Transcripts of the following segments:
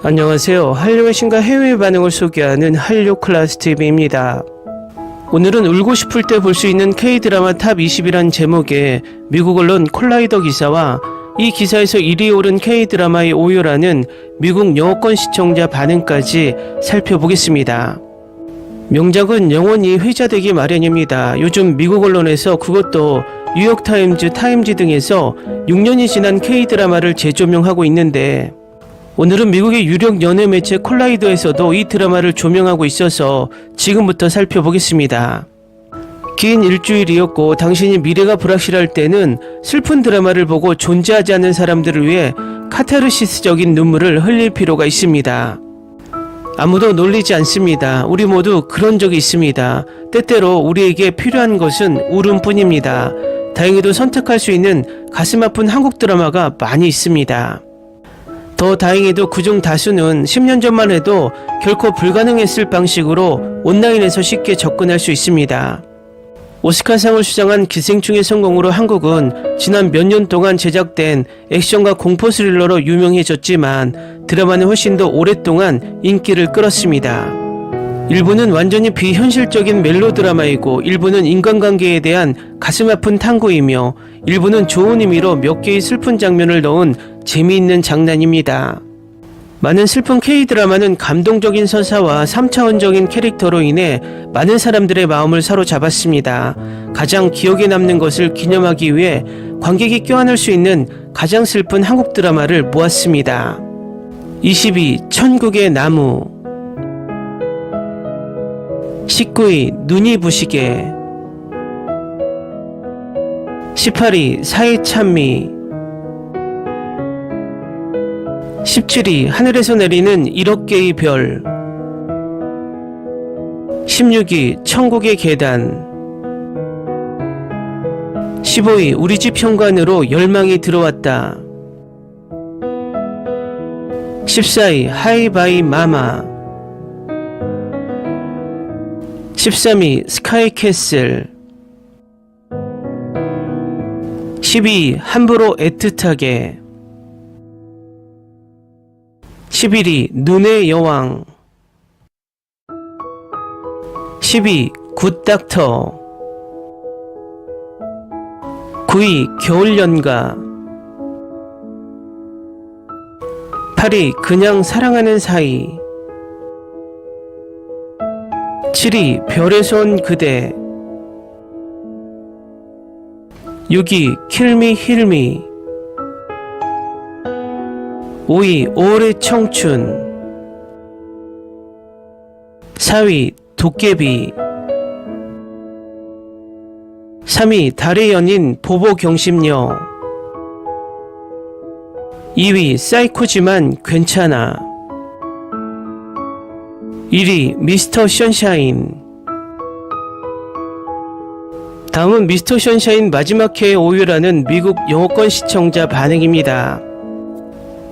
안녕하세요. 한류의 신과 해외 반응을 소개하는 한류 클래스TV입니다. 오늘은 울고 싶을 때 볼 수 있는 K-드라마 탑 20이란 제목의 미국 언론 콜라이더 기사와 이 기사에서 1위에 오른 K-드라마의 오요라는 미국 영어권 시청자 반응까지 살펴보겠습니다. 명작은 영원히 회자되기 마련입니다. 요즘 미국 언론에서 그것도 뉴욕타임즈, 타임지 등에서 6년이 지난 K-드라마를 재조명하고 있는데 오늘은 미국의 유력 연예 매체 콜라이더에서도 이 드라마를 조명하고 있어서 지금부터 살펴보겠습니다. 긴 일주일이었고 당신이 미래가 불확실할 때는 슬픈 드라마를 보고 존재하지 않는 사람들을 위해 카타르시스적인 눈물을 흘릴 필요가 있습니다. 아무도 놀리지 않습니다. 우리 모두 그런 적이 있습니다. 때때로 우리에게 필요한 것은 울음뿐입니다. 다행히도 선택할 수 있는 가슴 아픈 한국 드라마가 많이 있습니다. 더 다행히도 그중 다수는 10년 전만 해도 결코 불가능했을 방식으로 온라인에서 쉽게 접근할 수 있습니다. 오스카상을 수상한 기생충의 성공으로 한국은 지난 몇 년 동안 제작된 액션과 공포 스릴러로 유명해졌지만 드라마는 훨씬 더 오랫동안 인기를 끌었습니다. 일부는 완전히 비현실적인 멜로드라마이고 일부는 인간관계에 대한 가슴 아픈 탐구이며 일부는 좋은 의미로 몇 개의 슬픈 장면을 넣은 재미있는 장난입니다. 많은 슬픈 K-드라마는 감동적인 서사와 3차원적인 캐릭터로 인해 많은 사람들의 마음을 사로잡았습니다. 가장 기억에 남는 것을 기념하기 위해 관객이 껴안을 수 있는 가장 슬픈 한국 드라마를 모았습니다. 22. 천국의 나무 19위 눈이 부시게 18위 사회 찬미 17위 하늘에서 내리는 1억 개의 별 16위 천국의 계단 15위 우리 집 현관으로 열망이 들어왔다 14위 하이바이 마마 13위 스카이캐슬 12위 함부로 애틋하게 11위 눈의 여왕 10위 굿닥터 9위 겨울연가 8위 그냥 사랑하는 사이 7위 별에서 온 그대 6위 킬미 힐미 5위 5월의 청춘 4위 도깨비 3위 달의 연인 보보경심녀 2위 사이코지만 괜찮아 1위 미스터 션샤인 다음은 미스터 션샤인 마지막 회의 오유라는 미국 영어권 시청자 반응입니다.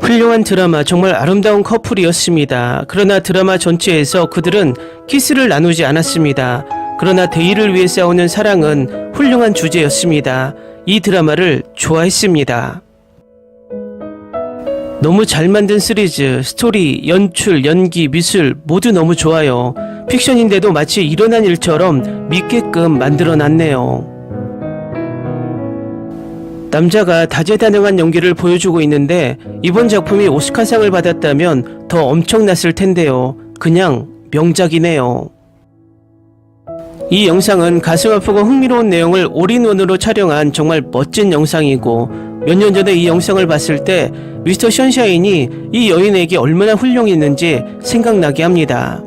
훌륭한 드라마, 정말 아름다운 커플이었습니다. 그러나 드라마 전체에서 그들은 키스를 나누지 않았습니다. 그러나 대의를 위해 싸우는 사랑은 훌륭한 주제였습니다. 이 드라마를 좋아했습니다. 너무 잘 만든 시리즈, 스토리, 연출, 연기, 미술 모두 너무 좋아요. 픽션인데도 마치 일어난 일처럼 믿게끔 만들어놨네요. 남자가 다재다능한 연기를 보여주고 있는데 이번 작품이 오스카상을 받았다면 더 엄청났을 텐데요. 그냥 명작이네요. 이 영상은 가슴 아프고 흥미로운 내용을 올인원으로 촬영한 정말 멋진 영상이고 몇 년 전에 이 영상을 봤을 때 미스터 션샤인이 이 여인에게 얼마나 훌륭했는지 생각나게 합니다.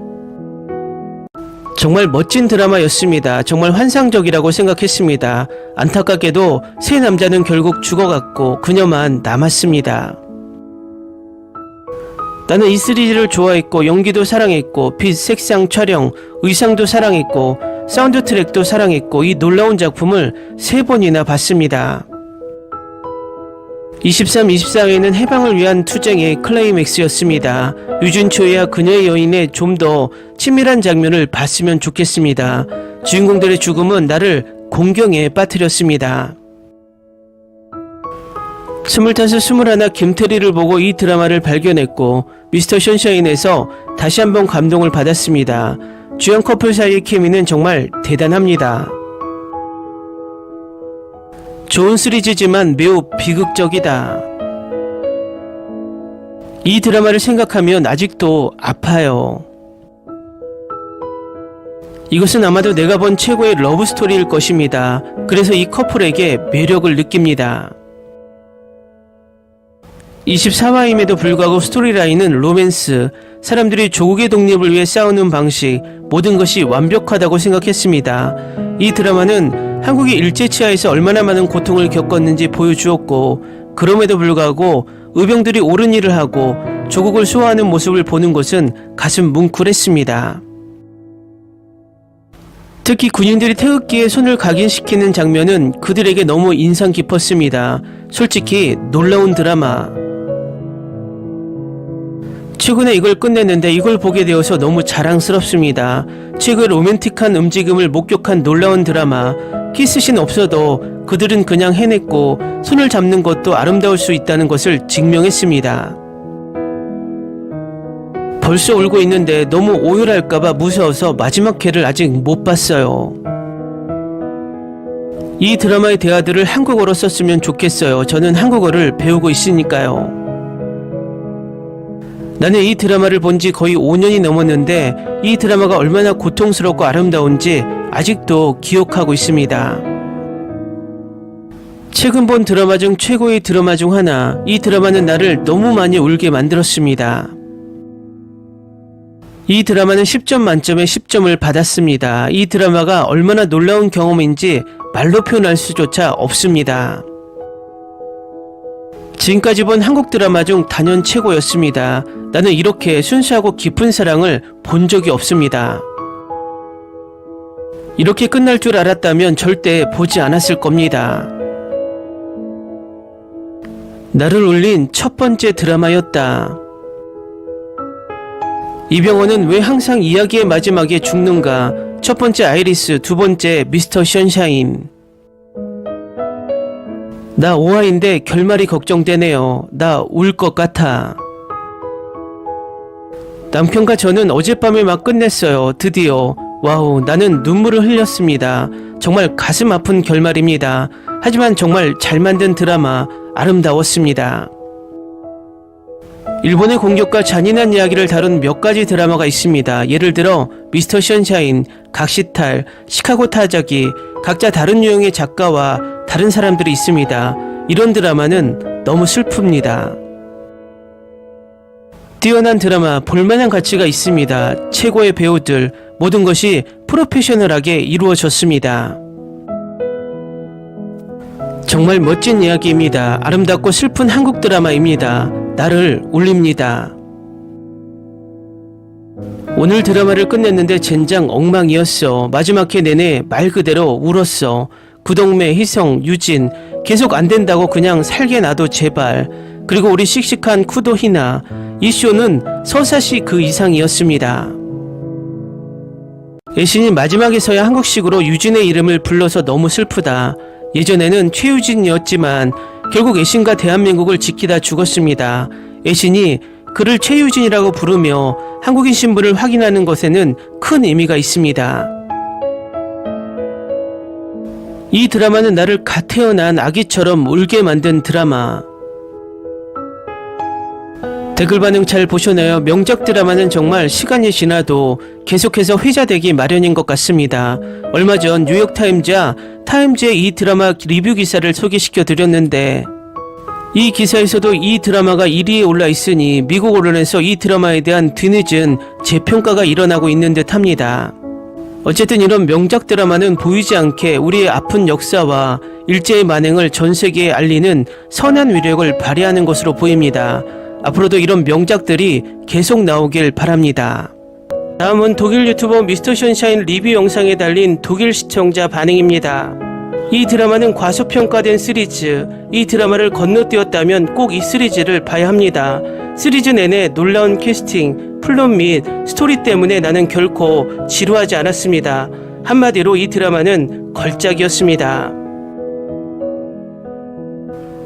정말 멋진 드라마였습니다. 정말 환상적이라고 생각했습니다. 안타깝게도 세 남자는 결국 죽어갔고 그녀만 남았습니다. 나는 이 시리즈를 좋아했고 연기도 사랑했고 빛, 색상, 촬영, 의상도 사랑했고 사운드 트랙도 사랑했고 이 놀라운 작품을 3번이나 봤습니다. 23, 24회는 해방을 위한 투쟁의 클라이맥스였습니다. 유진초이와 그녀의 여인의 좀 더 친밀한 장면을 봤으면 좋겠습니다. 주인공들의 죽음은 나를 공경에 빠뜨렸습니다. 25, 21 김태리를 보고 이 드라마를 발견했고 미스터 션샤인에서 다시 한번 감동을 받았습니다. 주연 커플 사이의 케미는 정말 대단합니다. 좋은 시리즈지만 매우 비극적이다. 이 드라마를 생각하면 아직도 아파요. 이것은 아마도 내가 본 최고의 러브스토리일 것입니다. 그래서 이 커플에게 매력을 느낍니다. 24화임에도 불구하고 스토리라인은 로맨스, 사람들이 조국의 독립을 위해 싸우는 방식, 모든 것이 완벽하다고 생각했습니다. 이 드라마는 한국이 일제치하에서 얼마나 많은 고통을 겪었는지 보여주었고, 그럼에도 불구하고 의병들이 옳은 일을 하고 조국을 수호하는 모습을 보는 것은 가슴 뭉클했습니다. 특히 군인들이 태극기에 손을 각인시키는 장면은 그들에게 너무 인상 깊었습니다. 솔직히 놀라운 드라마. 최근에 이걸 끝냈는데 이걸 보게 되어서 너무 자랑스럽습니다. 최고의 로맨틱한 움직임을 목격한 놀라운 드라마. 키스씬 없어도 그들은 그냥 해냈고 손을 잡는 것도 아름다울 수 있다는 것을 증명했습니다. 벌써 울고 있는데 너무 오열할까봐 무서워서 마지막 회를 아직 못 봤어요. 이 드라마의 대화들을 한국어로 썼으면 좋겠어요. 저는 한국어를 배우고 있으니까요. 나는 이 드라마를 본 지 거의 5년이 넘었는데 이 드라마가 얼마나 고통스럽고 아름다운지 아직도 기억하고 있습니다. 최근 본 드라마 중 최고의 드라마 중 하나, 이 드라마는 나를 너무 많이 울게 만들었습니다. 이 드라마는 10점 만점에 10점을 받았습니다. 이 드라마가 얼마나 놀라운 경험인지 말로 표현할 수조차 없습니다. 지금까지 본 한국 드라마 중 단연 최고였습니다. 나는 이렇게 순수하고 깊은 사랑을 본 적이 없습니다. 이렇게 끝날 줄 알았다면 절대 보지 않았을 겁니다. 나를 울린 첫 번째 드라마였다. 이병헌은 왜 항상 이야기의 마지막에 죽는가? 첫 번째 아이리스, 두 번째 미스터 션샤인. 나 5화인데 결말이 걱정되네요. 나 울 것 같아. 남편과 저는 어젯밤에 막 끝냈어요. 드디어. 와우, 나는 눈물을 흘렸습니다. 정말 가슴 아픈 결말입니다. 하지만 정말 잘 만든 드라마, 아름다웠습니다. 일본의 공격과 잔인한 이야기를 다룬 몇 가지 드라마가 있습니다. 예를 들어 미스터 션샤인, 각시탈, 시카고 타자기, 각자 다른 유형의 작가와 다른 사람들이 있습니다. 이런 드라마는 너무 슬픕니다. 뛰어난 드라마, 볼만한 가치가 있습니다. 최고의 배우들, 모든 것이 프로페셔널하게 이루어졌습니다. 정말 멋진 이야기입니다. 아름답고 슬픈 한국 드라마입니다. 나를 울립니다. 오늘 드라마를 끝냈는데 젠장 엉망이었어. 마지막 회 내내 말 그대로 울었어. 구덕매, 희성, 유진 계속 안 된다고 그냥 살게 놔둬 제발. 그리고 우리 씩씩한 쿠도 희나. 이 쇼는 서사시 그 이상이었습니다. 애신이 마지막에서야 한국식으로 유진의 이름을 불러서 너무 슬프다. 예전에는 최유진이었지만 결국 애신과 대한민국을 지키다 죽었습니다. 애신이 그를 최유진이라고 부르며 한국인 신분을 확인하는 것에는 큰 의미가 있습니다. 이 드라마는 나를 갓 태어난 아기처럼 울게 만든 드라마. 댓글 반응 잘 보셨나요? 명작 드라마는 정말 시간이 지나도 계속해서 회자되기 마련인 것 같습니다. 얼마 전 뉴욕타임즈와 타임즈의 이 드라마 리뷰 기사를 소개시켜 드렸는데 이 기사에서도 이 드라마가 1위에 올라 있으니 미국 언론에서 이 드라마에 대한 뒤늦은 재평가가 일어나고 있는 듯 합니다. 어쨌든 이런 명작 드라마는 보이지 않게 우리의 아픈 역사와 일제의 만행을 전 세계에 알리는 선한 위력을 발휘하는 것으로 보입니다. 앞으로도 이런 명작들이 계속 나오길 바랍니다. 다음은 독일 유튜버 미스터 션샤인 리뷰 영상에 달린 독일 시청자 반응입니다. 이 드라마는 과소평가된 시리즈. 이 드라마를 건너뛰었다면 꼭 이 시리즈를 봐야 합니다. 시리즈 내내 놀라운 캐스팅, 플롯 및 스토리 때문에 나는 결코 지루하지 않았습니다. 한마디로 이 드라마는 걸작이었습니다.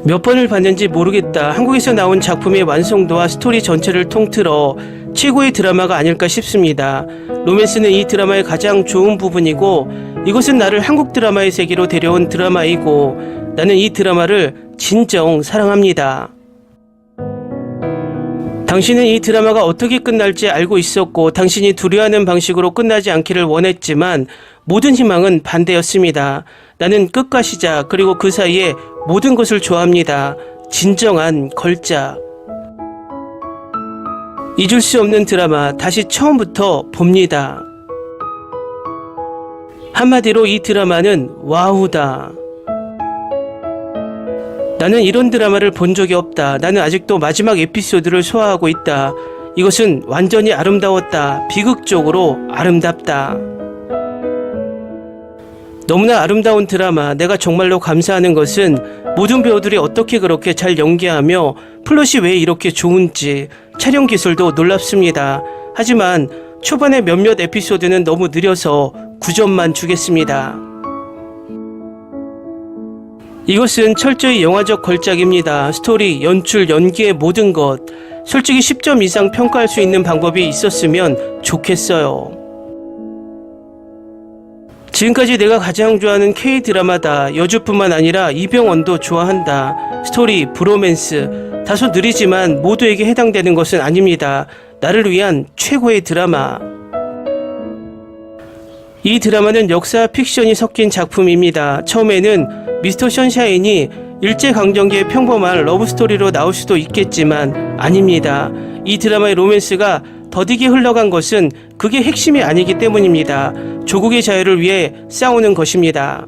몇 번을 봤는지 모르겠다. 한국에서 나온 작품의 완성도와 스토리 전체를 통틀어 최고의 드라마가 아닐까 싶습니다. 로맨스는 이 드라마의 가장 좋은 부분이고 이것은 나를 한국 드라마의 세계로 데려온 드라마이고 나는 이 드라마를 진정 사랑합니다. 당신은 이 드라마가 어떻게 끝날지 알고 있었고 당신이 두려워하는 방식으로 끝나지 않기를 원했지만 모든 희망은 반대였습니다. 나는 끝과 시작 그리고 그 사이에 모든 것을 좋아합니다. 진정한 걸작. 잊을 수 없는 드라마 다시 처음부터 봅니다. 한마디로 이 드라마는 와우다. 나는 이런 드라마를 본 적이 없다. 나는 아직도 마지막 에피소드를 소화하고 있다. 이것은 완전히 아름다웠다. 비극적으로 아름답다. 너무나 아름다운 드라마. 내가 정말로 감사하는 것은 모든 배우들이 어떻게 그렇게 잘 연기하며 플롯이 왜 이렇게 좋은지 촬영 기술도 놀랍습니다. 하지만 초반에 몇몇 에피소드는 너무 느려서 9점만 주겠습니다. 이것은 철저히 영화적 걸작입니다. 스토리, 연출, 연기의 모든 것. 솔직히 10점 이상 평가할 수 있는 방법이 있었으면 좋겠어요. 지금까지 내가 가장 좋아하는 K-드라마다. 여주뿐만 아니라 이병헌도 좋아한다. 스토리, 브로맨스. 다소 느리지만 모두에게 해당되는 것은 아닙니다. 나를 위한 최고의 드라마. 이 드라마는 역사 픽션이 섞인 작품입니다. 처음에는 미스터 선샤인이 일제강점기의 평범한 러브스토리로 나올 수도 있겠지만 아닙니다. 이 드라마의 로맨스가 더디게 흘러간 것은 그게 핵심이 아니기 때문입니다. 조국의 자유를 위해 싸우는 것입니다.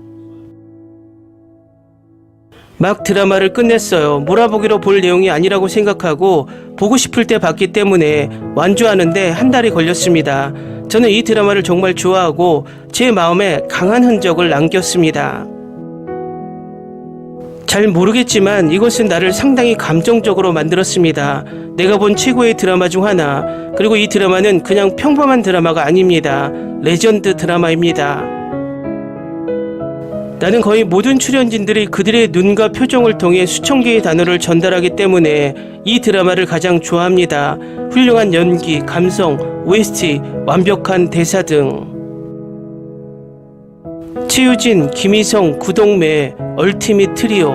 막 드라마를 끝냈어요. 몰아보기로 볼 내용이 아니라고 생각하고 보고 싶을 때 봤기 때문에 완주하는데 한 달이 걸렸습니다. 저는 이 드라마를 정말 좋아하고 제 마음에 강한 흔적을 남겼습니다. 잘 모르겠지만 이것은 나를 상당히 감정적으로 만들었습니다. 내가 본 최고의 드라마 중 하나. 그리고 이 드라마는 그냥 평범한 드라마가 아닙니다. 레전드 드라마입니다. 나는 거의 모든 출연진들이 그들의 눈과 표정을 통해 수천 개의 단어를 전달하기 때문에 이 드라마를 가장 좋아합니다. 훌륭한 연기, 감성, OST, 완벽한 대사 등. 최유진, 김희성, 구동매, 얼티밋 트리오.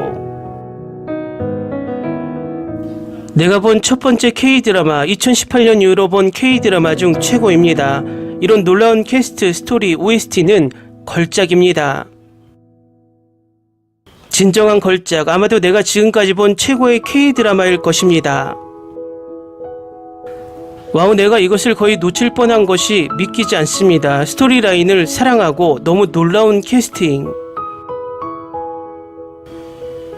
내가 본 첫 번째 K-드라마, 2018년 이후로 본 K-드라마 중 최고입니다. 이런 놀라운 캐스트, 스토리, OST는 걸작입니다. 진정한 걸작, 아마도 내가 지금까지 본 최고의 K-드라마일 것입니다. 와우, 내가 이것을 거의 놓칠 뻔한 것이 믿기지 않습니다. 스토리라인을 사랑하고 너무 놀라운 캐스팅.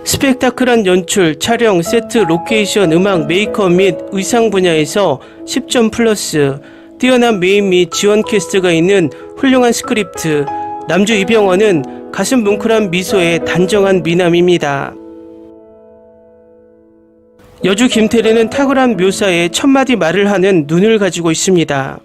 스펙타클한 연출, 촬영, 세트, 로케이션, 음악, 메이크업 및 의상 분야에서 10점 플러스. 뛰어난 메인 및 지원 캐스트가 있는 훌륭한 스크립트. 남주 이병헌은 가슴 뭉클한 미소의 단정한 미남입니다. 여주 김태리는 탁월한 묘사에 첫마디 말을 하는 눈을 가지고 있습니다.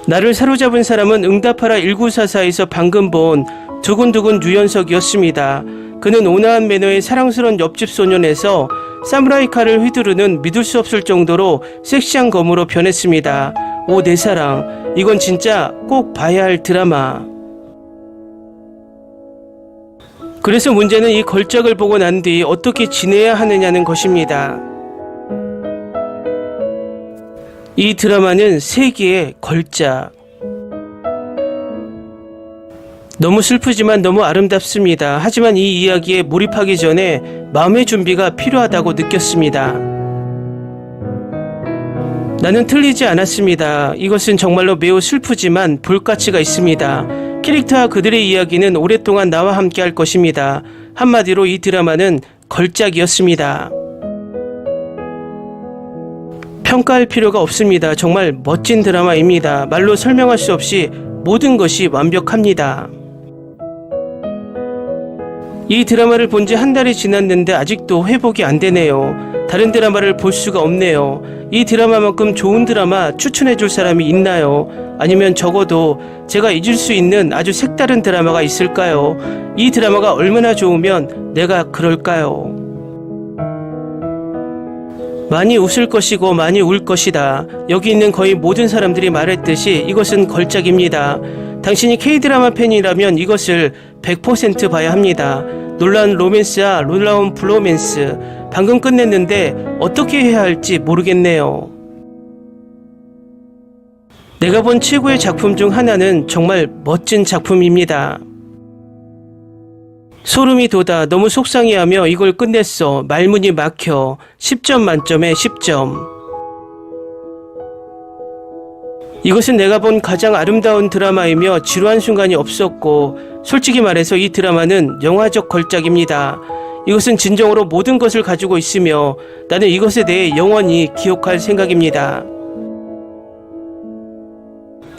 나를 사로잡은 사람은 응답하라 1944에서 방금 본 두근두근 유연석이었습니다. 그는 온화한 매너의 사랑스러운 옆집 소년에서 사무라이 칼을 휘두르는 믿을 수 없을 정도로 섹시한 검으로 변했습니다. 오, 내 사랑, 이건 진짜 꼭 봐야 할 드라마. 그래서 문제는 이 걸작을 보고 난 뒤 어떻게 지내야 하느냐는 것입니다. 이 드라마는 세계의 걸작. 너무 슬프지만 너무 아름답습니다. 하지만 이 이야기에 몰입하기 전에 마음의 준비가 필요하다고 느꼈습니다. 나는 틀리지 않았습니다. 이것은 정말로 매우 슬프지만 볼 가치가 있습니다. 캐릭터와 그들의 이야기는 오랫동안 나와 함께 할 것입니다. 한마디로 이 드라마는 걸작이었습니다. 평가할 필요가 없습니다. 정말 멋진 드라마입니다. 말로 설명할 수 없이 모든 것이 완벽합니다. 이 드라마를 본 지 한 달이 지났는데 아직도 회복이 안 되네요. 다른 드라마를 볼 수가 없네요. 이 드라마만큼 좋은 드라마 추천해 줄 사람이 있나요? 아니면 적어도 제가 잊을 수 있는 아주 색다른 드라마가 있을까요? 이 드라마가 얼마나 좋으면 내가 그럴까요? 많이 웃을 것이고 많이 울 것이다. 여기 있는 거의 모든 사람들이 말했듯이 이것은 걸작입니다. 당신이 K드라마 팬이라면 이것을 100% 봐야 합니다. 놀라운 로맨스와 놀라운 브로맨스. 방금 끝냈는데 어떻게 해야 할지 모르겠네요. 내가 본 최고의 작품 중 하나는 정말 멋진 작품입니다. 소름이 돋아 너무 속상해하며 이걸 끝냈어. 말문이 막혀. 10점 만점에 10점. 이것은 내가 본 가장 아름다운 드라마이며 지루한 순간이 없었고, 솔직히 말해서 이 드라마는 영화적 걸작입니다. 이것은 진정으로 모든 것을 가지고 있으며 나는 이것에 대해 영원히 기억할 생각입니다.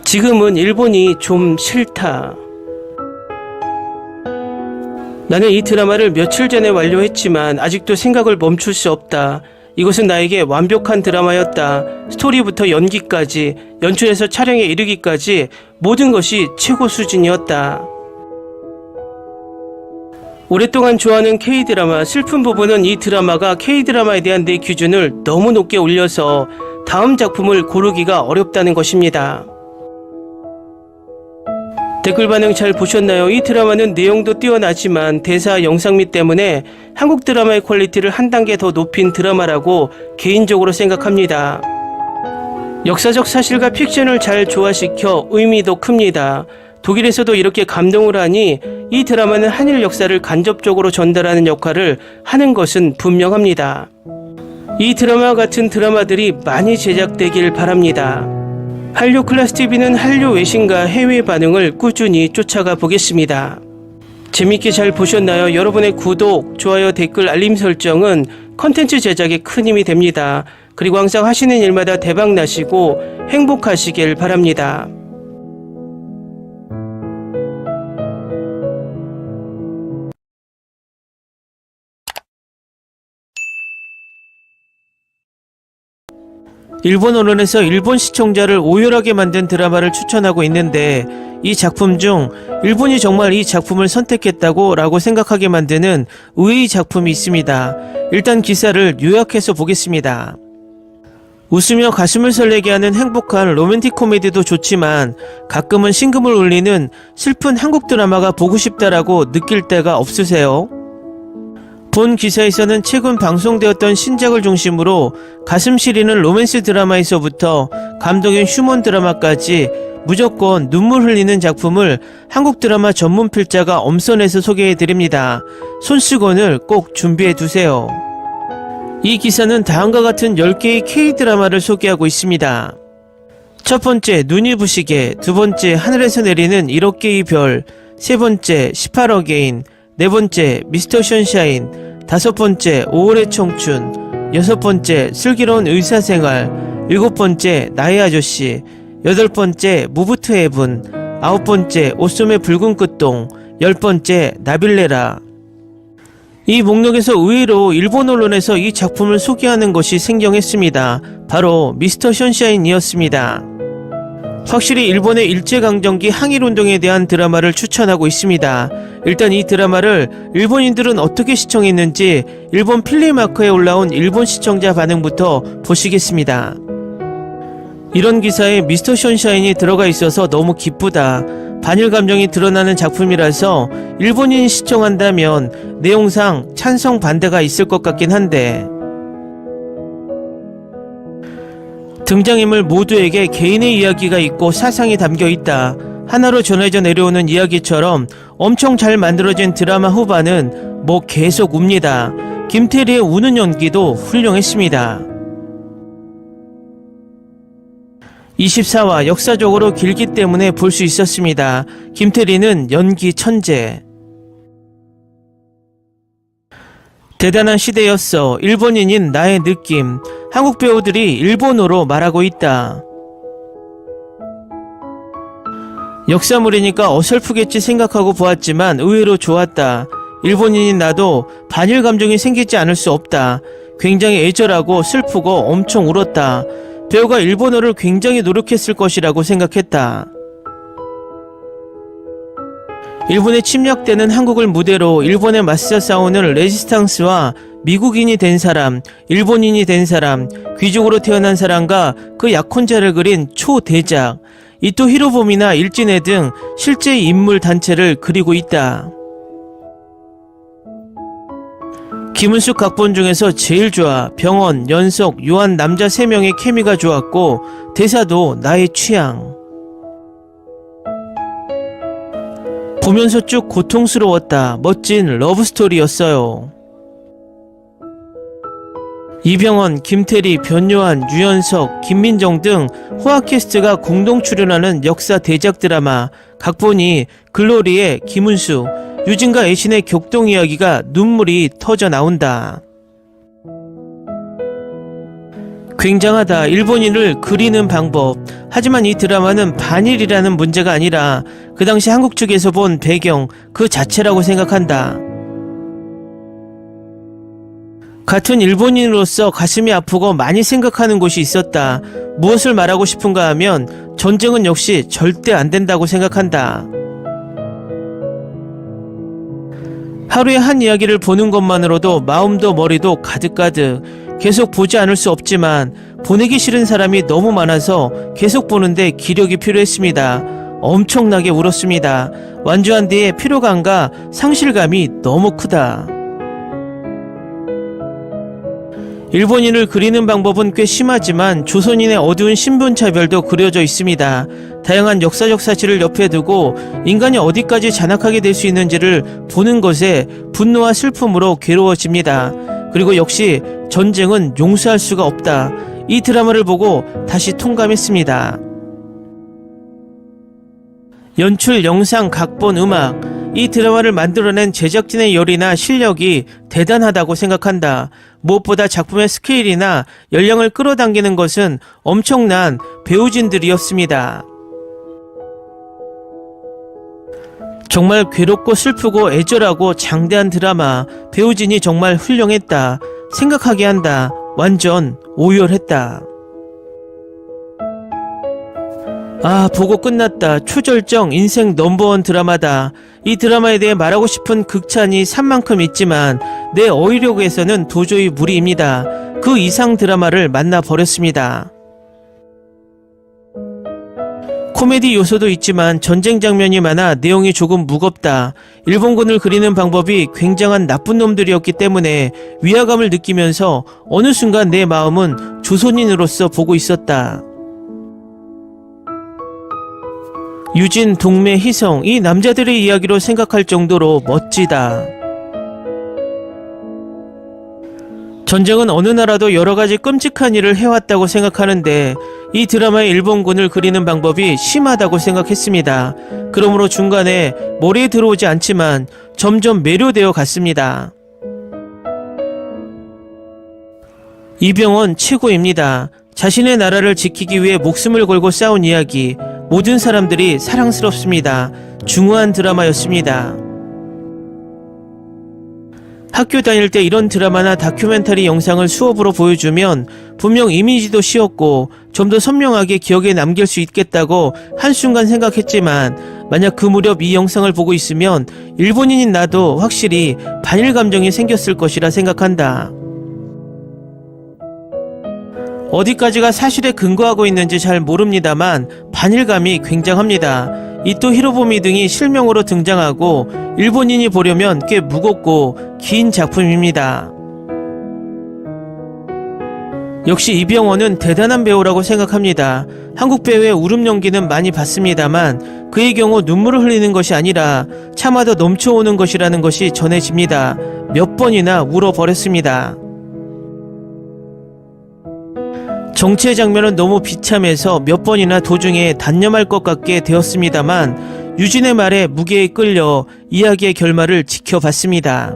지금은 일본이 좀 싫다. 나는 이 드라마를 며칠 전에 완료했지만 아직도 생각을 멈출 수 없다. 이것은 나에게 완벽한 드라마였다. 스토리부터 연기까지, 연출에서 촬영에 이르기까지 모든 것이 최고 수준이었다. 오랫동안 좋아하는 K드라마, 슬픈 부분은 이 드라마가 K드라마에 대한 내 기준을 너무 높게 올려서 다음 작품을 고르기가 어렵다는 것입니다. 댓글 반응 잘 보셨나요? 이 드라마는 내용도 뛰어나지만 대사, 영상미 때문에 한국 드라마의 퀄리티를 한 단계 더 높인 드라마라고 개인적으로 생각합니다. 역사적 사실과 픽션을 잘 조화시켜 의미도 큽니다. 독일에서도 이렇게 감동을 하니 이 드라마는 한일 역사를 간접적으로 전달하는 역할을 하는 것은 분명합니다. 이 드라마와 같은 드라마들이 많이 제작되길 바랍니다. 한류 클래스TV는 한류 외신과 해외 반응을 꾸준히 쫓아가 보겠습니다. 재밌게 잘 보셨나요? 여러분의 구독, 좋아요, 댓글, 알림 설정은 컨텐츠 제작에 큰 힘이 됩니다. 그리고 항상 하시는 일마다 대박 나시고 행복하시길 바랍니다. 일본 언론에서 일본 시청자를 오열하게 만든 드라마를 추천하고 있는데, 이 작품 중 일본이 정말 이 작품을 선택했다고 라고 생각하게 만드는 의외의 작품이 있습니다. 일단 기사를 요약해서 보겠습니다. 웃으며 가슴을 설레게 하는 행복한 로맨틱 코미디도 좋지만 가끔은 심금을 울리는 슬픈 한국 드라마가 보고 싶다라고 느낄 때가 없으세요? 본 기사에서는 최근 방송되었던 신작을 중심으로 가슴 시리는 로맨스 드라마에서부터 감동의 휴먼 드라마까지 무조건 눈물 흘리는 작품을 한국 드라마 전문 필자가 엄선해서 소개해드립니다. 손수건을 꼭 준비해두세요. 이 기사는 다음과 같은 10개의 K드라마를 소개하고 있습니다. 첫 번째, 눈이 부시게. 두 번째, 하늘에서 내리는 1억 개의 별. 세 번째, 18어게인. 네 번째, 미스터 션샤인. 다섯 번째, 5월의 청춘. 여섯 번째, 슬기로운 의사생활. 일곱 번째, 나의 아저씨. 여덟 번째, 무브 투 헤븐. 아홉 번째, 오솜의 붉은 끝동. 열 번째, 나빌레라. 이 목록에서 의외로 일본 언론에서 이 작품을 소개하는 것이 생경했습니다. 바로 미스터 션샤인이었습니다. 확실히 일본의 일제강점기 항일운동에 대한 드라마를 추천하고 있습니다. 일단 이 드라마를 일본인들은 어떻게 시청했는지 일본 필리마크에 올라온 일본 시청자 반응부터 보시겠습니다. 이런 기사에 미스터 션샤인이 들어가 있어서 너무 기쁘다. 반일 감정이 드러나는 작품이라서 일본인이 시청한다면 내용상 찬성 반대가 있을 것 같긴 한데, 등장인물 모두에게 개인의 이야기가 있고 사상이 담겨 있다. 하나로 전해져 내려오는 이야기처럼 엄청 잘 만들어진 드라마 후반은 뭐 계속 웁니다. 김태리의 우는 연기도 훌륭했습니다. 24화 역사적으로 길기 때문에 볼 수 있었습니다. 김태리는 연기 천재. 대단한 시대였어. 일본인인 나의 느낌. 한국 배우들이 일본어로 말하고 있다. 역사물이니까 어설프겠지 생각하고 보았지만 의외로 좋았다. 일본인인 나도 반일 감정이 생기지 않을 수 없다. 굉장히 애절하고 슬프고 엄청 울었다. 배우가 일본어를 굉장히 노력했을 것이라고 생각했다. 일본에 침략되는 한국을 무대로 일본에 맞서 싸우는 레지스탕스와 미국인이 된 사람, 일본인이 된 사람, 귀족으로 태어난 사람과 그 약혼자를 그린 초대작, 이토 히로부미나 일진해 등 실제 인물 단체를 그리고 있다. 김은숙 각본 중에서 제일 좋아. 병원, 연석, 요한 남자 3명의 케미가 좋았고 대사도 나의 취향. 보면서 쭉 고통스러웠다. 멋진 러브스토리였어요. 이병헌, 김태리, 변요한, 유연석, 김민정 등 호화 캐스트가 공동 출연하는 역사 대작 드라마. 각본이 글로리의 김은수, 유진과 애신의 격동 이야기가 눈물이 터져 나온다. 굉장하다. 일본인을 그리는 방법. 하지만 이 드라마는 반일이라는 문제가 아니라 그 당시 한국 측에서 본 배경 그 자체라고 생각한다. 같은 일본인으로서 가슴이 아프고 많이 생각하는 곳이 있었다. 무엇을 말하고 싶은가 하면 전쟁은 역시 절대 안 된다고 생각한다. 하루에 한 이야기를 보는 것만으로도 마음도 머리도 가득가득. 계속 보지 않을 수 없지만 보내기 싫은 사람이 너무 많아서 계속 보는데 기력이 필요했습니다. 엄청나게 울었습니다. 완주한 뒤에 피로감과 상실감이 너무 크다. 일본인을 그리는 방법은 꽤 심하지만 조선인의 어두운 신분차별도 그려져 있습니다. 다양한 역사적 사실을 옆에 두고 인간이 어디까지 잔악하게 될 수 있는지를 보는 것에 분노와 슬픔으로 괴로워집니다. 그리고 역시 전쟁은 용서할 수가 없다. 이 드라마를 보고 다시 통감했습니다. 연출, 영상, 각본, 음악. 이 드라마를 만들어낸 제작진의 열의나 실력이 대단하다고 생각한다. 무엇보다 작품의 스케일이나 연령을 끌어당기는 것은 엄청난 배우진들이었습니다. 정말 괴롭고 슬프고 애절하고 장대한 드라마. 배우진이 정말 훌륭했다. 생각하게 한다. 완전 오열했다. 아, 보고 끝났다. 초절정 인생 넘버원 드라마다. 이 드라마에 대해 말하고 싶은 극찬이 산만큼 있지만 내 어휘력에서는 도저히 무리입니다. 그 이상 드라마를 만나버렸습니다. 코미디 요소도 있지만 전쟁 장면이 많아 내용이 조금 무겁다. 일본군을 그리는 방법이 굉장한 나쁜 놈들이었기 때문에 위화감을 느끼면서 어느 순간 내 마음은 조선인으로서 보고 있었다. 유진, 동매, 희성, 이 남자들의 이야기로 생각할 정도로 멋지다. 전쟁은 어느 나라도 여러가지 끔찍한 일을 해왔다고 생각하는데 이 드라마의 일본군을 그리는 방법이 심하다고 생각했습니다. 그러므로 중간에 머리에 들어오지 않지만 점점 매료되어 갔습니다. 이병헌 최고입니다. 자신의 나라를 지키기 위해 목숨을 걸고 싸운 이야기. 모든 사람들이 사랑스럽습니다. 중후한 드라마였습니다. 학교 다닐 때 이런 드라마나 다큐멘터리 영상을 수업으로 보여주면 분명 이미지도 쉬웠고 좀 더 선명하게 기억에 남길 수 있겠다고 한순간 생각했지만 만약 그 무렵 이 영상을 보고 있으면 일본인인 나도 확실히 반일 감정이 생겼을 것이라 생각한다. 어디까지가 사실에 근거하고 있는지 잘 모릅니다만 반일감이 굉장합니다. 이토 히로부미 등이 실명으로 등장하고 일본인이 보려면 꽤 무겁고 긴 작품입니다. 역시 이병헌은 대단한 배우라고 생각합니다. 한국 배우의 울음 연기는 많이 봤습니다만 그의 경우 눈물을 흘리는 것이 아니라 차마다 넘쳐오는 것이라는 것이 전해집니다. 몇 번이나 울어버렸습니다. 정치의 장면은 너무 비참해서 몇 번이나 도중에 단념할 것 같게 되었습니다만 유진의 말에 무게에 끌려 이야기의 결말을 지켜봤습니다.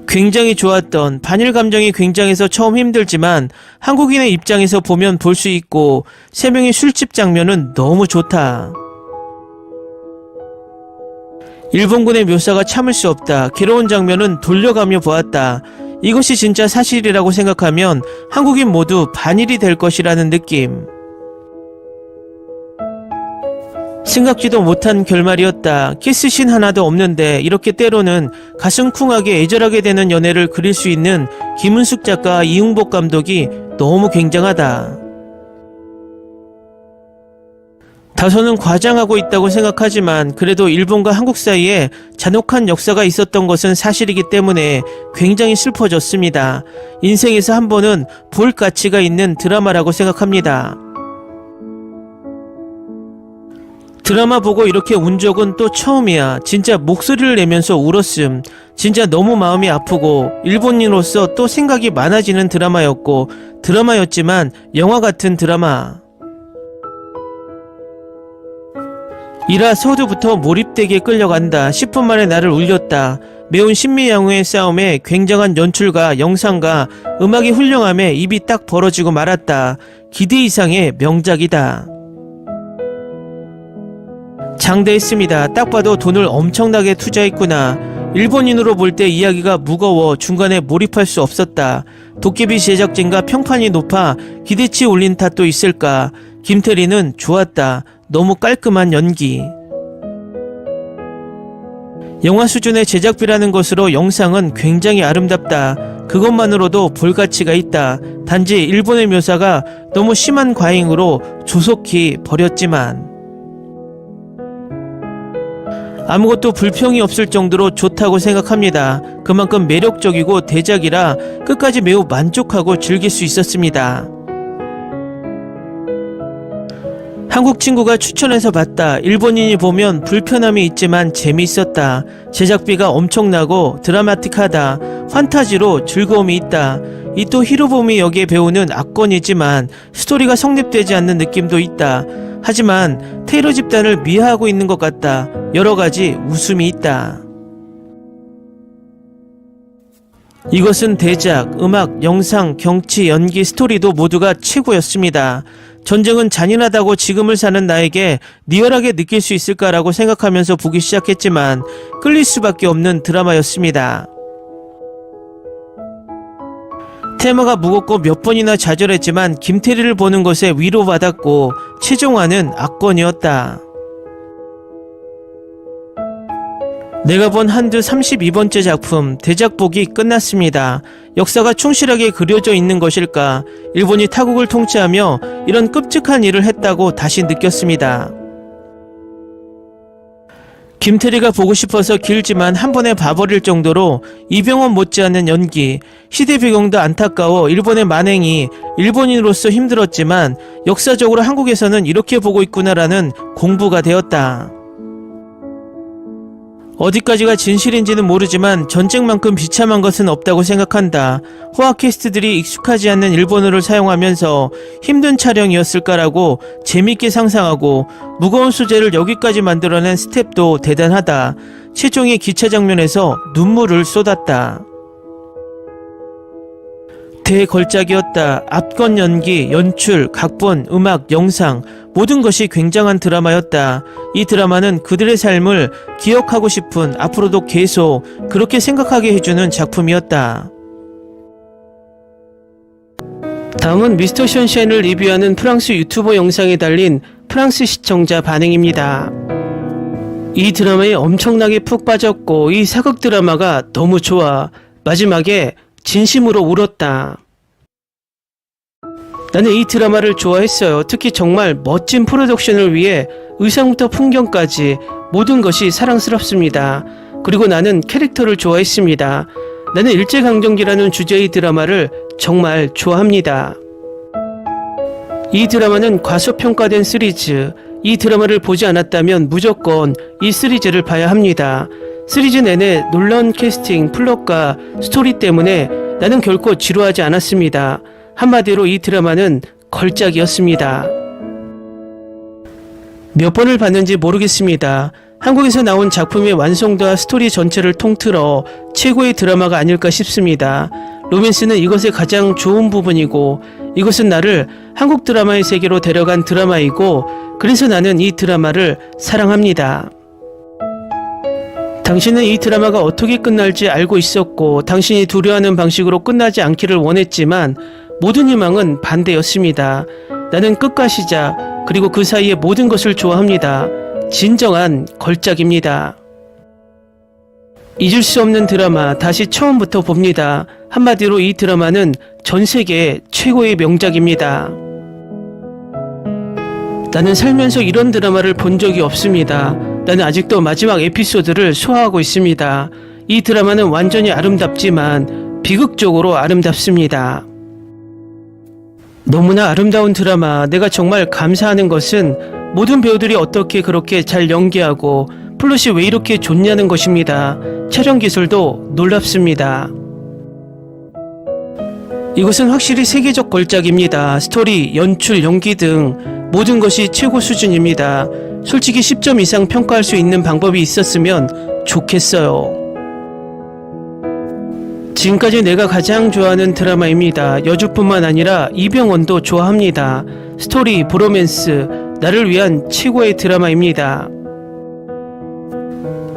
굉장히 좋았던 반일 감정이 굉장해서 처음 힘들지만 한국인의 입장에서 보면 볼 수 있고 세 명의 술집 장면은 너무 좋다. 일본군의 묘사가 참을 수 없다. 괴로운 장면은 돌려가며 보았다. 이것이 진짜 사실이라고 생각하면 한국인 모두 반일이 될 것이라는 느낌. 생각지도 못한 결말이었다. 키스씬 하나도 없는데 이렇게 때로는 가슴 쿵하게 애절하게 되는 연애를 그릴 수 있는 김은숙 작가와 이응복 감독이 너무 굉장하다. 다소는 과장하고 있다고 생각하지만 그래도 일본과 한국 사이에 잔혹한 역사가 있었던 것은 사실이기 때문에 굉장히 슬퍼졌습니다. 인생에서 한 번은 볼 가치가 있는 드라마라고 생각합니다. 드라마 보고 이렇게 운 적은 또 처음이야. 진짜 목소리를 내면서 울었음. 진짜 너무 마음이 아프고 일본인으로서 또 생각이 많아지는 드라마였지만 영화 같은 드라마. 이라 서두부터 몰입되게 끌려간다. 10분 만에 나를 울렸다. 매운 신미양후의 싸움에 굉장한 연출과 영상과 음악이 훌륭함에 입이 딱 벌어지고 말았다. 기대 이상의 명작이다. 장대했습니다. 딱 봐도 돈을 엄청나게 투자했구나. 일본인으로 볼 때 이야기가 무거워 중간에 몰입할 수 없었다. 도깨비 제작진과 평판이 높아 기대치 올린 탓도 있을까. 김태리는 좋았다. 너무 깔끔한 연기. 영화 수준의 제작비라는 것으로 영상은 굉장히 아름답다. 그것만으로도 볼 가치가 있다. 단지 일본의 묘사가 너무 심한 과잉으로 조속히 버렸지만 아무것도 불평이 없을 정도로 좋다고 생각합니다. 그만큼 매력적이고 대작이라 끝까지 매우 만족하고 즐길 수 있었습니다. 한국 친구가 추천해서 봤다. 일본인이 보면 불편함이 있지만 재미있었다. 제작비가 엄청나고 드라마틱하다. 판타지로 즐거움이 있다. 이 또 히로부미 역의 배우는 악권이지만 스토리가 성립되지 않는 느낌도 있다. 하지만 테이러 집단을 미화하고 있는 것 같다. 여러가지 웃음이 있다. 이것은 대작, 음악, 영상, 경치, 연기, 스토리도 모두가 최고였습니다. 전쟁은 잔인하다고 지금을 사는 나에게 리얼하게 느낄 수 있을까라고 생각하면서 보기 시작했지만 끌릴 수밖에 없는 드라마였습니다. 테마가 무겁고 몇 번이나 좌절했지만 김태리를 보는 것에 위로받았고 최종화는 압권이었다. 내가 본 한두 32번째 작품 대작복이 끝났습니다. 역사가 충실하게 그려져 있는 것일까? 일본이 타국을 통치하며 이런 끔찍한 일을 했다고 다시 느꼈습니다. 김태리가 보고 싶어서 길지만 한 번에 봐버릴 정도로 이병헌 못지않은 연기, 시대 배경도 안타까워 일본의 만행이 일본인으로서 힘들었지만 역사적으로 한국에서는 이렇게 보고 있구나라는 공부가 되었다. 어디까지가 진실인지는 모르지만 전쟁만큼 비참한 것은 없다고 생각한다. 호화 캐스트들이 익숙하지 않는 일본어를 사용하면서 힘든 촬영이었을까라고 재밌게 상상하고 무거운 소재를 여기까지 만들어낸 스텝도 대단하다. 최종의 기차 장면에서 눈물을 쏟았다. 대걸작이었다. 압권 연기, 연출, 각본, 음악, 영상 모든 것이 굉장한 드라마였다. 이 드라마는 그들의 삶을 기억하고 싶은 앞으로도 계속 그렇게 생각하게 해주는 작품이었다. 다음은 미스터 션샤인을 리뷰하는 프랑스 유튜버 영상에 달린 프랑스 시청자 반응입니다. 이 드라마에 엄청나게 푹 빠졌고 이 사극 드라마가 너무 좋아. 마지막에 진심으로 울었다. 나는 이 드라마를 좋아했어요. 특히 정말 멋진 프로덕션을 위해 의상부터 풍경까지 모든 것이 사랑스럽습니다. 그리고 나는 캐릭터를 좋아했습니다. 나는 일제강점기라는 주제의 드라마를 정말 좋아합니다. 이 드라마는 과소평가된 시리즈. 이 드라마를 보지 않았다면 무조건 이 시리즈를 봐야 합니다. 시리즈 내내 놀라운 캐스팅, 플롯과 스토리 때문에 나는 결코 지루하지 않았습니다. 한마디로 이 드라마는 걸작이었습니다. 몇 번을 봤는지 모르겠습니다. 한국에서 나온 작품의 완성도와 스토리 전체를 통틀어 최고의 드라마가 아닐까 싶습니다. 로맨스는 이것의 가장 좋은 부분이고 이것은 나를 한국 드라마의 세계로 데려간 드라마이고 그래서 나는 이 드라마를 사랑합니다. 당신은 이 드라마가 어떻게 끝날지 알고 있었고 당신이 두려워하는 방식으로 끝나지 않기를 원했지만 모든 희망은 반대였습니다. 나는 끝과 시작 그리고 그 사이의 모든 것을 좋아합니다. 진정한 걸작입니다. 잊을 수 없는 드라마 다시 처음부터 봅니다. 한마디로 이 드라마는 전 세계 최고의 명작입니다. 나는 살면서 이런 드라마를 본 적이 없습니다. 나는 아직도 마지막 에피소드를 소화하고 있습니다. 이 드라마는 완전히 아름답지만 비극적으로 아름답습니다. 너무나 아름다운 드라마. 내가 정말 감사하는 것은 모든 배우들이 어떻게 그렇게 잘 연기하고 플롯이 왜 이렇게 좋냐는 것입니다. 촬영 기술도 놀랍습니다. 이것은 확실히 세계적 걸작입니다. 스토리, 연출, 연기 등 모든 것이 최고 수준입니다. 솔직히 10점 이상 평가할 수 있는 방법이 있었으면 좋겠어요. 지금까지 내가 가장 좋아하는 드라마입니다. 여주뿐만 아니라 이병헌도 좋아합니다. 스토리, 브로맨스, 나를 위한 최고의 드라마입니다.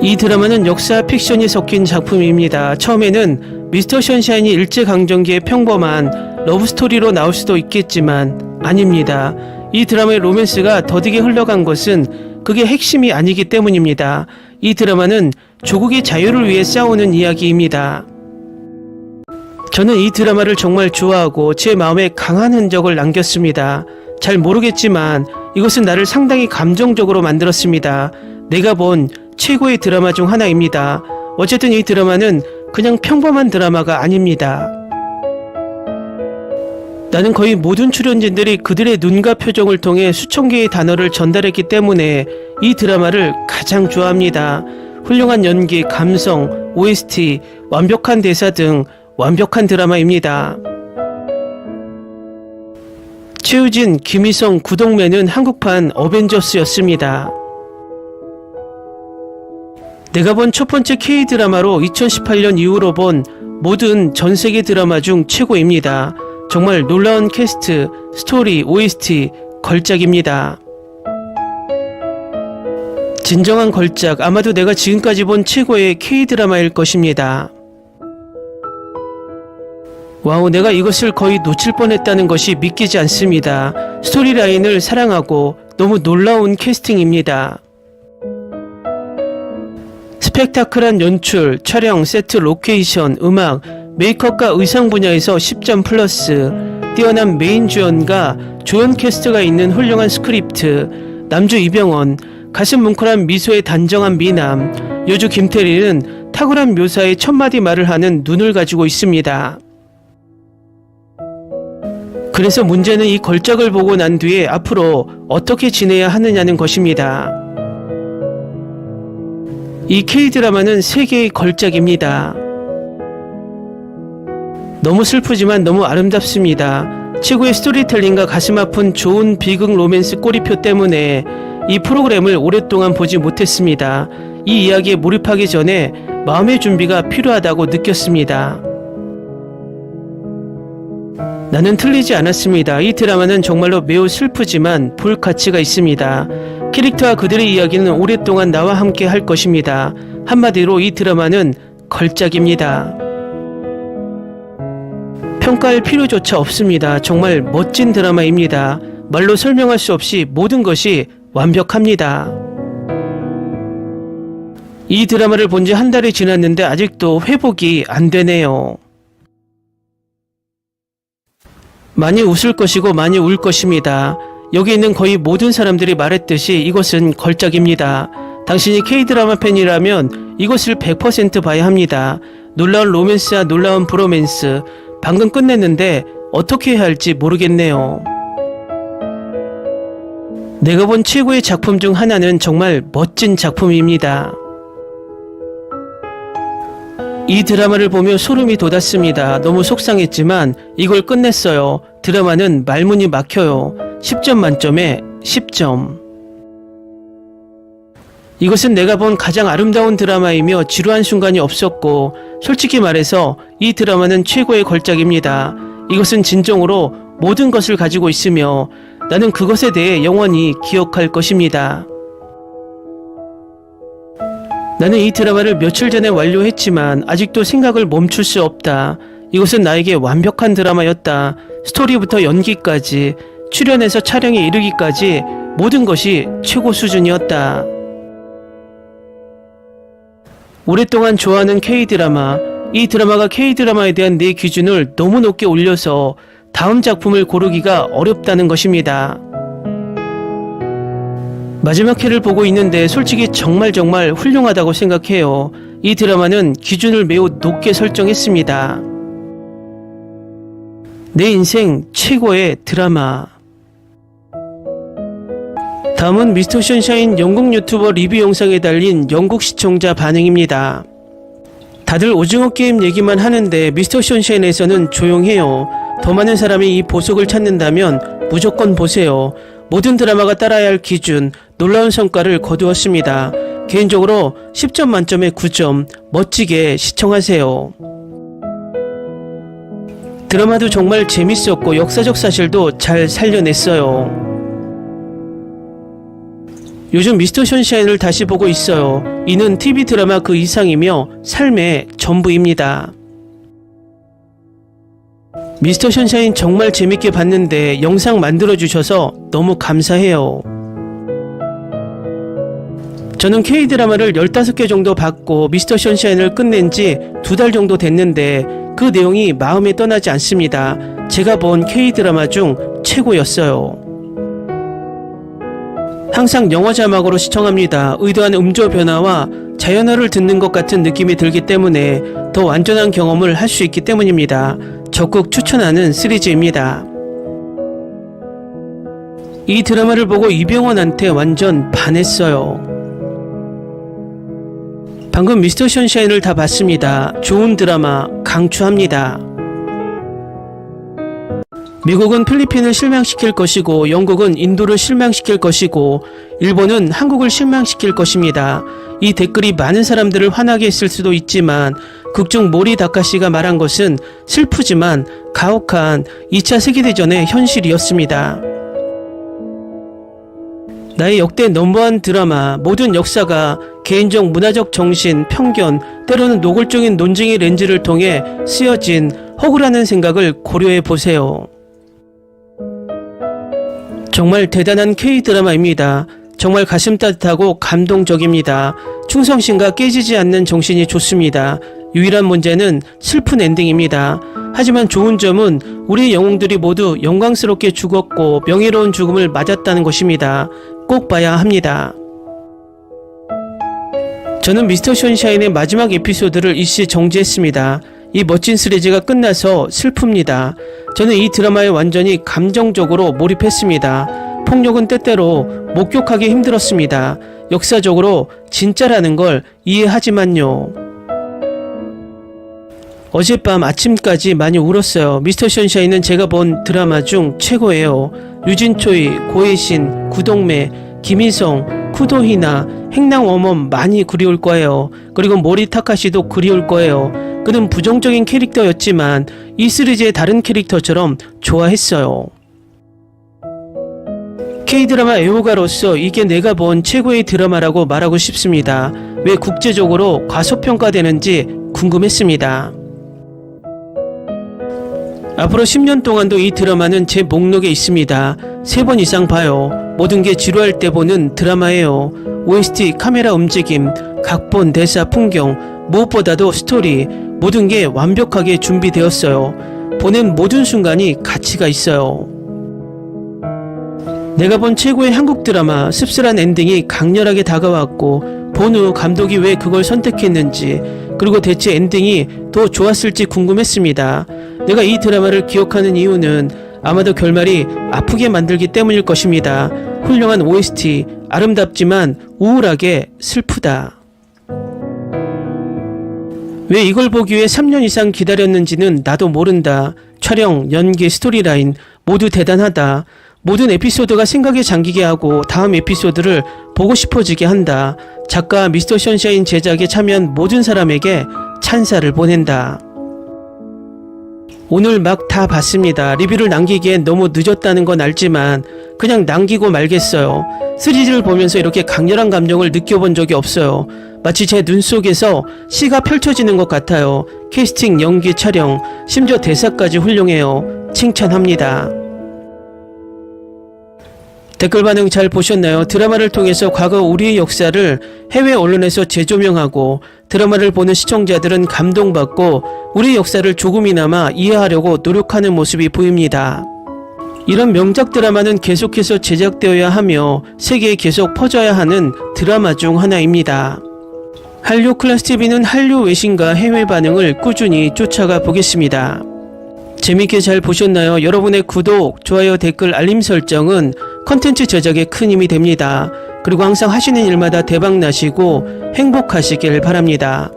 이 드라마는 역사 픽션이 섞인 작품입니다. 처음에는 미스터 션샤인이 일제강점기의 평범한 러브스토리로 나올 수도 있겠지만 아닙니다. 이 드라마의 로맨스가 더디게 흘러간 것은 그게 핵심이 아니기 때문입니다. 이 드라마는 조국의 자유를 위해 싸우는 이야기입니다. 저는 이 드라마를 정말 좋아하고 제 마음에 강한 흔적을 남겼습니다. 잘 모르겠지만 이것은 나를 상당히 감정적으로 만들었습니다. 내가 본 최고의 드라마 중 하나입니다. 어쨌든 이 드라마는 그냥 평범한 드라마가 아닙니다. 나는 거의 모든 출연진들이 그들의 눈과 표정을 통해 수천 개의 단어를 전달했기 때문에 이 드라마를 가장 좋아합니다. 훌륭한 연기, 감성, OST, 완벽한 대사 등 완벽한 드라마입니다. 최우진, 김희성, 구동매는 한국판 어벤져스였습니다. 내가 본 첫 번째 K-드라마로 2018년 이후로 본 모든 전세계 드라마 중 최고입니다. 정말 놀라운 캐스트, 스토리, OST, 걸작입니다. 진정한 걸작, 아마도 내가 지금까지 본 최고의 K-드라마일 것입니다. 와우, 내가 이것을 거의 놓칠 뻔했다는 것이 믿기지 않습니다. 스토리라인을 사랑하고 너무 놀라운 캐스팅입니다. 스펙타클한 연출, 촬영, 세트, 로케이션, 음악, 메이크업과 의상 분야에서 10점 플러스, 뛰어난 메인 주연과 조연 캐스트가 있는 훌륭한 스크립트, 남주 이병헌, 가슴 뭉클한 미소의 단정한 미남, 여주 김태리는 탁월한 묘사에 첫마디 말을 하는 눈을 가지고 있습니다. 그래서 문제는 이 걸작을 보고 난 뒤에 앞으로 어떻게 지내야 하느냐는 것입니다. 이 K-드라마는 세계의 걸작입니다. 너무 슬프지만 너무 아름답습니다. 최고의 스토리텔링과 가슴 아픈 좋은 비극 로맨스 꼬리표 때문에 이 프로그램을 오랫동안 보지 못했습니다. 이 이야기에 몰입하기 전에 마음의 준비가 필요하다고 느꼈습니다. 나는 틀리지 않았습니다. 이 드라마는 정말로 매우 슬프지만 볼 가치가 있습니다. 캐릭터와 그들의 이야기는 오랫동안 나와 함께 할 것입니다. 한마디로 이 드라마는 걸작입니다. 평가할 필요조차 없습니다. 정말 멋진 드라마입니다. 말로 설명할 수 없이 모든 것이 완벽합니다. 이 드라마를 본 지 한 달이 지났는데 아직도 회복이 안 되네요. 많이 웃을 것이고 많이 울 것입니다. 여기 있는 거의 모든 사람들이 말했듯이 이것은 걸작입니다. 당신이 K-드라마 팬이라면 이것을 100% 봐야 합니다. 놀라운 로맨스와 놀라운 브로맨스, 방금 끝냈는데 어떻게 해야 할지 모르겠네요. 내가 본 최고의 작품 중 하나는 정말 멋진 작품입니다. 이 드라마를 보며 소름이 돋았습니다. 너무 속상했지만 이걸 끝냈어요. 드라마는 말문이 막혀요. 10점 만점에 10점. 이것은 내가 본 가장 아름다운 드라마이며 지루한 순간이 없었고 솔직히 말해서 이 드라마는 최고의 걸작입니다. 이것은 진정으로 모든 것을 가지고 있으며 나는 그것에 대해 영원히 기억할 것입니다. 나는 이 드라마를 며칠 전에 완료했지만 아직도 생각을 멈출 수 없다. 이것은 나에게 완벽한 드라마였다. 스토리부터 연기까지, 출연해서 촬영에 이르기까지 모든 것이 최고 수준이었다. 오랫동안 좋아하는 K-드라마, 이 드라마가 K-드라마에 대한 내 기준을 너무 높게 올려서 다음 작품을 고르기가 어렵다는 것입니다. 마지막 회를 보고 있는데 솔직히 정말 훌륭하다고 생각해요. 이 드라마는 기준을 매우 높게 설정했습니다. 내 인생 최고의 드라마. 다음은 미스터 션샤인 영국 유튜버 리뷰 영상에 달린 영국 시청자 반응입니다. 다들 오징어 게임 얘기만 하는데 미스터 션샤인에서는 조용해요. 더 많은 사람이 이 보석을 찾는다면 무조건 보세요. 모든 드라마가 따라야 할 기준, 놀라운 성과를 거두었습니다. 개인적으로 10점 만점에 9점, 멋지게 시청하세요. 드라마도 정말 재밌었고 역사적 사실도 잘 살려냈어요. 요즘 미스터 션샤인을 다시 보고 있어요. 이는 TV 드라마 그 이상이며 삶의 전부입니다. 미스터 션샤인 정말 재밌게 봤는데 영상 만들어주셔서 너무 감사해요. 저는 K-드라마를 15개 정도 봤고 미스터 션샤인을 끝낸 지 2달 정도 됐는데 그 내용이 마음에 떠나지 않습니다. 제가 본 K-드라마 중 최고였어요. 항상 영어 자막으로 시청합니다. 의도한 음조 변화와 자연어를 듣는 것 같은 느낌이 들기 때문에 더 완전한 경험을 할 수 있기 때문입니다. 적극 추천하는 시리즈입니다. 이 드라마를 보고 이병헌한테 완전 반했어요. 방금 미스터 션샤인을 다 봤습니다. 좋은 드라마 강추합니다. 미국은 필리핀을 실망시킬 것이고 영국은 인도를 실망시킬 것이고 일본은 한국을 실망시킬 것입니다. 이 댓글이 많은 사람들을 화나게 했을 수도 있지만 극중 모리 다카시가 말한 것은 슬프지만 가혹한 2차 세계대전의 현실이었습니다. 나의 역대 넘버원 드라마, 모든 역사가 개인적 문화적 정신, 편견, 때로는 노골적인 논쟁의 렌즈를 통해 쓰여진 허구라는 생각을 고려해 보세요. 정말 대단한 K-드라마입니다. 정말 가슴 따뜻하고 감동적입니다. 충성심과 깨지지 않는 정신이 좋습니다. 유일한 문제는 슬픈 엔딩입니다. 하지만 좋은 점은 우리 영웅들이 모두 영광스럽게 죽었고 명예로운 죽음을 맞았다는 것입니다. 꼭 봐야 합니다. 저는 미스터 션샤인의 마지막 에피소드를 일시 정지했습니다. 이 멋진 시리즈가 끝나서 슬픕니다. 저는 이 드라마에 완전히 감정적으로 몰입했습니다. 폭력은 때때로 목격하기 힘들었습니다. 역사적으로 진짜라는 걸 이해하지만요. 어젯밤 아침까지 많이 울었어요. 미스터 션샤인은 제가 본 드라마 중 최고예요. 유진초이, 고혜신, 구동매, 김희성, 쿠도히나, 행랑워멈 많이 그리울 거예요. 그리고 모리 타카시도 그리울 거예요. 그는 부정적인 캐릭터였지만 이 시리즈의 다른 캐릭터처럼 좋아했어요. K-드라마 애호가로서 이게 내가 본 최고의 드라마라고 말하고 싶습니다. 왜 국제적으로 과소평가되는지 궁금했습니다. 앞으로 10년 동안도 이 드라마는 제 목록에 있습니다. 3번 이상 봐요. 모든 게 지루할 때 보는 드라마예요. OST, 카메라 움직임, 각본, 대사, 풍경, 무엇보다도 스토리, 모든 게 완벽하게 준비되었어요. 보는 모든 순간이 가치가 있어요. 내가 본 최고의 한국 드라마, 씁쓸한 엔딩이 강렬하게 다가왔고 본 후 감독이 왜 그걸 선택했는지, 그리고 대체 엔딩이 더 좋았을지 궁금했습니다. 내가 이 드라마를 기억하는 이유는 아마도 결말이 아프게 만들기 때문일 것입니다. 훌륭한 OST, 아름답지만 우울하게 슬프다. 왜 이걸 보기 위해 3년 이상 기다렸는지는 나도 모른다. 촬영, 연기, 스토리라인 모두 대단하다. 모든 에피소드가 생각에 잠기게 하고 다음 에피소드를 보고 싶어지게 한다. 작가 미스터 션샤인 제작에 참여한 모든 사람에게 찬사를 보낸다. 오늘 막 다 봤습니다. 리뷰를 남기기엔 너무 늦었다는 건 알지만 그냥 남기고 말겠어요. 시리즈를 보면서 이렇게 강렬한 감정을 느껴본 적이 없어요. 마치 제 눈 속에서 시가 펼쳐지는 것 같아요. 캐스팅, 연기, 촬영, 심지어 대사까지 훌륭해요. 칭찬합니다. 댓글 반응 잘 보셨나요? 드라마를 통해서 과거 우리의 역사를 해외 언론에서 재조명하고 드라마를 보는 시청자들은 감동받고 우리의 역사를 조금이나마 이해하려고 노력하는 모습이 보입니다. 이런 명작 드라마는 계속해서 제작되어야 하며 세계에 계속 퍼져야 하는 드라마 중 하나입니다. 한류 클래스 TV는 한류 외신과 해외 반응을 꾸준히 쫓아가 보겠습니다. 재밌게 잘 보셨나요? 여러분의 구독, 좋아요, 댓글, 알림 설정은 컨텐츠 제작에 큰 힘이 됩니다. 그리고 항상 하시는 일마다 대박 나시고 행복하시길 바랍니다.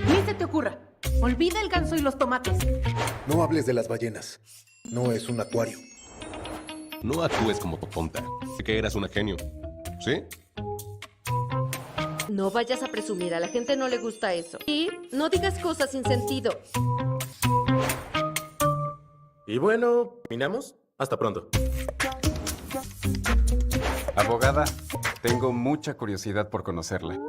Ni se te ocurra. Olvida el ganso y los tomates. No hables de las ballenas. No es un acuario. No actúes como tonta. Que eras una genio. ¿Sí? No vayas a presumir, a la gente no le gusta eso. Y no digas cosas sin sentido. Y bueno, ¿terminamos? Hasta pronto. Abogada, tengo mucha curiosidad por conocerla.